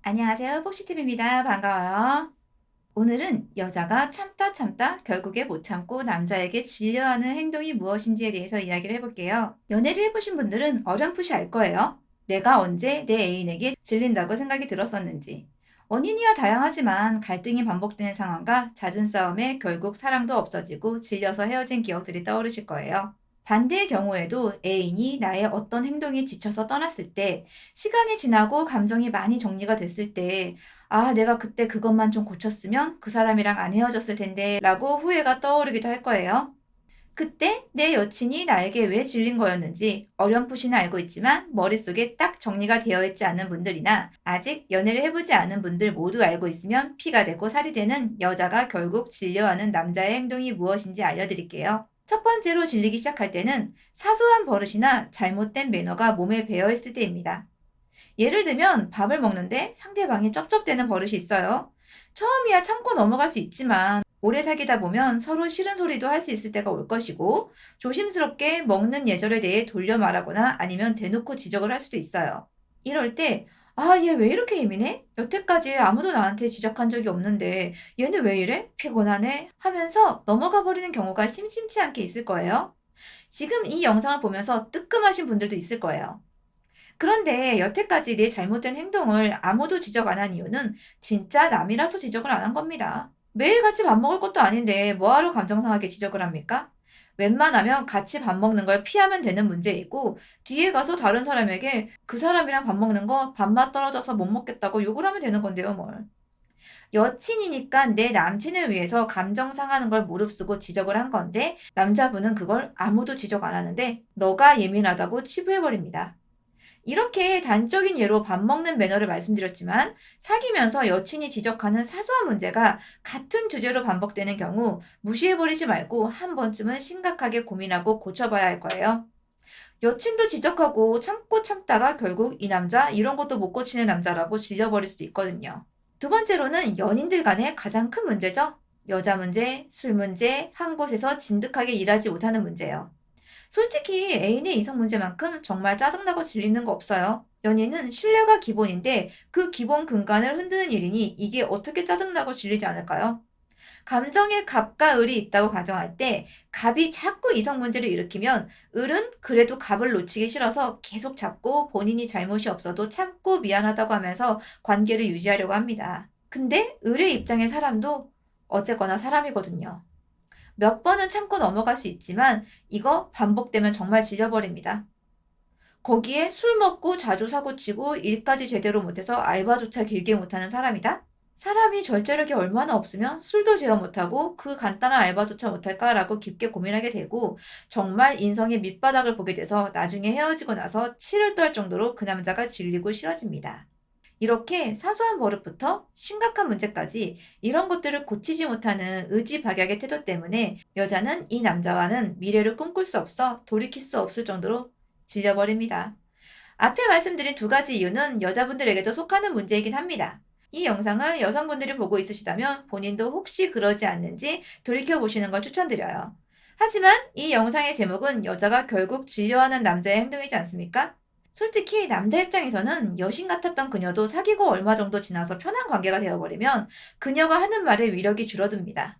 안녕하세요. 폭시팀입니다. 반가워요. 오늘은 여자가 참다 참다 결국에 못 참고 남자에게 질려하는 행동이 무엇인지에 대해서 이야기를 해볼게요. 연애를 해보신 분들은 어렴풋이 알 거예요. 내가 언제 내 애인에게 질린다고 생각이 들었었는지. 원인이야 다양하지만 갈등이 반복되는 상황과 잦은 싸움에 결국 사랑도 없어지고 질려서 헤어진 기억들이 떠오르실 거예요. 반대의 경우에도 애인이 나의 어떤 행동에 지쳐서 떠났을 때, 시간이 지나고 감정이 많이 정리가 됐을 때, 아, 내가 그때 그것만 좀 고쳤으면 그 사람이랑 안 헤어졌을 텐데, 라고 후회가 떠오르기도 할 거예요. 그때 내 여친이 나에게 왜 질린 거였는지 어렴풋이는 알고 있지만 머릿속에 딱 정리가 되어 있지 않은 분들이나 아직 연애를 해보지 않은 분들 모두 알고 있으면 피가 되고 살이 되는 여자가 결국 질려하는 남자의 행동이 무엇인지 알려드릴게요. 첫 번째로 질리기 시작할 때는 사소한 버릇이나 잘못된 매너가 몸에 배어있을 때입니다. 예를 들면 밥을 먹는데 상대방이 쩝쩝대는 버릇이 있어요. 처음이야 참고 넘어갈 수 있지만 오래 사귀다 보면 서로 싫은 소리도 할 수 있을 때가 올 것이고 조심스럽게 먹는 예절에 대해 돌려 말하거나 아니면 대놓고 지적을 할 수도 있어요. 이럴 때 아, 얘 왜 이렇게 예민해? 여태까지 아무도 나한테 지적한 적이 없는데 얘는 왜 이래? 피곤하네? 하면서 넘어가 버리는 경우가 심심치 않게 있을 거예요. 지금 이 영상을 보면서 뜨끔하신 분들도 있을 거예요. 그런데 여태까지 내 잘못된 행동을 아무도 지적 안 한 이유는 진짜 남이라서 지적을 안 한 겁니다. 매일 같이 밥 먹을 것도 아닌데 뭐하러 감정 상하게 지적을 합니까? 웬만하면 같이 밥 먹는 걸 피하면 되는 문제이고 뒤에 가서 다른 사람에게 그 사람이랑 밥 먹는 거 밥맛 떨어져서 못 먹겠다고 욕을 하면 되는 건데요, 뭘. 여친이니까 내 남친을 위해서 감정 상하는 걸 무릅쓰고 지적을 한 건데 남자분은 그걸 아무도 지적 안 하는데 너가 예민하다고 치부해버립니다. 이렇게 단적인 예로 밥 먹는 매너를 말씀드렸지만 사귀면서 여친이 지적하는 사소한 문제가 같은 주제로 반복되는 경우 무시해버리지 말고 한 번쯤은 심각하게 고민하고 고쳐봐야 할 거예요. 여친도 지적하고 참고 참다가 결국 이 남자 이런 것도 못 고치는 남자라고 질려버릴 수도 있거든요. 두 번째로는 연인들 간의 가장 큰 문제죠. 여자 문제, 술 문제, 한 곳에서 진득하게 일하지 못하는 문제예요. 솔직히 애인의 이성 문제만큼 정말 짜증나고 질리는 거 없어요. 연인은 신뢰가 기본인데 그 기본 근간을 흔드는 일이니 이게 어떻게 짜증나고 질리지 않을까요? 감정에 갑과 을이 있다고 가정할 때 갑이 자꾸 이성 문제를 일으키면 을은 그래도 갑을 놓치기 싫어서 계속 잡고 본인이 잘못이 없어도 참고 미안하다고 하면서 관계를 유지하려고 합니다. 근데 을의 입장의 사람도 어쨌거나 사람이거든요. 몇 번은 참고 넘어갈 수 있지만 이거 반복되면 정말 질려버립니다. 거기에 술 먹고 자주 사고치고 일까지 제대로 못해서 알바조차 길게 못하는 사람이다? 사람이 절제력이 얼마나 없으면 술도 제어 못하고 그 간단한 알바조차 못할까라고 깊게 고민하게 되고 정말 인성의 밑바닥을 보게 돼서 나중에 헤어지고 나서 치를 떨 정도로 그 남자가 질리고 싫어집니다. 이렇게 사소한 버릇부터 심각한 문제까지 이런 것들을 고치지 못하는 의지박약의 태도 때문에 여자는 이 남자와는 미래를 꿈꿀 수 없어 돌이킬 수 없을 정도로 질려버립니다. 앞에 말씀드린 두 가지 이유는 여자분들에게도 속하는 문제이긴 합니다. 이 영상을 여성분들이 보고 있으시다면 본인도 혹시 그러지 않는지 돌이켜보시는 걸 추천드려요. 하지만 이 영상의 제목은 여자가 결국 질려하는 남자의 행동이지 않습니까? 솔직히 남자 입장에서는 여신 같았던 그녀도 사귀고 얼마 정도 지나서 편한 관계가 되어버리면 그녀가 하는 말의 위력이 줄어듭니다.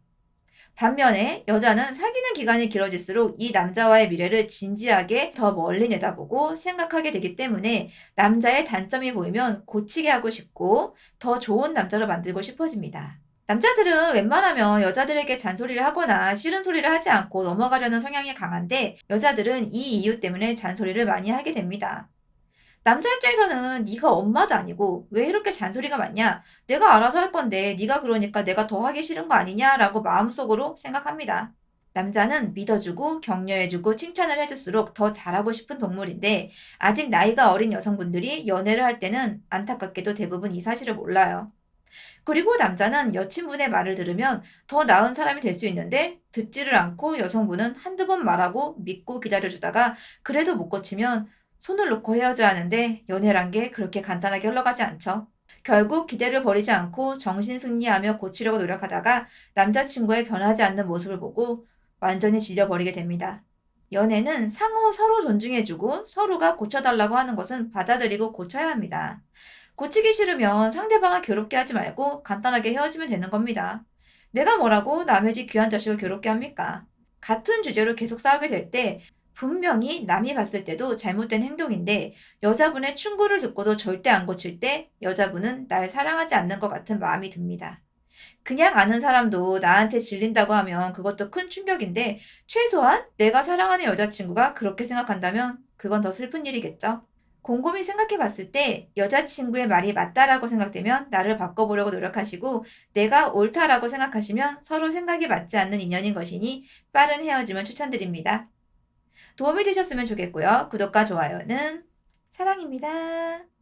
반면에 여자는 사귀는 기간이 길어질수록 이 남자와의 미래를 진지하게 더 멀리 내다보고 생각하게 되기 때문에 남자의 단점이 보이면 고치게 하고 싶고 더 좋은 남자로 만들고 싶어집니다. 남자들은 웬만하면 여자들에게 잔소리를 하거나 싫은 소리를 하지 않고 넘어가려는 성향이 강한데 여자들은 이 이유 때문에 잔소리를 많이 하게 됩니다. 남자 입장에서는 네가 엄마도 아니고 왜 이렇게 잔소리가 많냐? 내가 알아서 할 건데 네가 그러니까 내가 더 하기 싫은 거 아니냐라고 마음속으로 생각합니다. 남자는 믿어주고 격려해주고 칭찬을 해줄수록 더 잘하고 싶은 동물인데 아직 나이가 어린 여성분들이 연애를 할 때는 안타깝게도 대부분 이 사실을 몰라요. 그리고 남자는 여친분의 말을 들으면 더 나은 사람이 될 수 있는데 듣지를 않고 여성분은 한두 번 말하고 믿고 기다려주다가 그래도 못 고치면 손을 놓고 헤어져야 하는데 연애란 게 그렇게 간단하게 흘러가지 않죠. 결국 기대를 버리지 않고 정신승리하며 고치려고 노력하다가 남자친구의 변하지 않는 모습을 보고 완전히 질려버리게 됩니다. 연애는 상호 서로 존중해주고 서로가 고쳐달라고 하는 것은 받아들이고 고쳐야 합니다. 고치기 싫으면 상대방을 괴롭게 하지 말고 간단하게 헤어지면 되는 겁니다. 내가 뭐라고 남의 집 귀한 자식을 괴롭게 합니까? 같은 주제로 계속 싸우게 될 때 분명히 남이 봤을 때도 잘못된 행동인데 여자분의 충고를 듣고도 절대 안 고칠 때 여자분은 날 사랑하지 않는 것 같은 마음이 듭니다. 그냥 아는 사람도 나한테 질린다고 하면 그것도 큰 충격인데 최소한 내가 사랑하는 여자친구가 그렇게 생각한다면 그건 더 슬픈 일이겠죠. 곰곰이 생각해 봤을 때 여자친구의 말이 맞다라고 생각되면 나를 바꿔보려고 노력하시고 내가 옳다라고 생각하시면 서로 생각이 맞지 않는 인연인 것이니 빠른 헤어짐을 추천드립니다. 도움이 되셨으면 좋겠고요. 구독과 좋아요는 사랑입니다.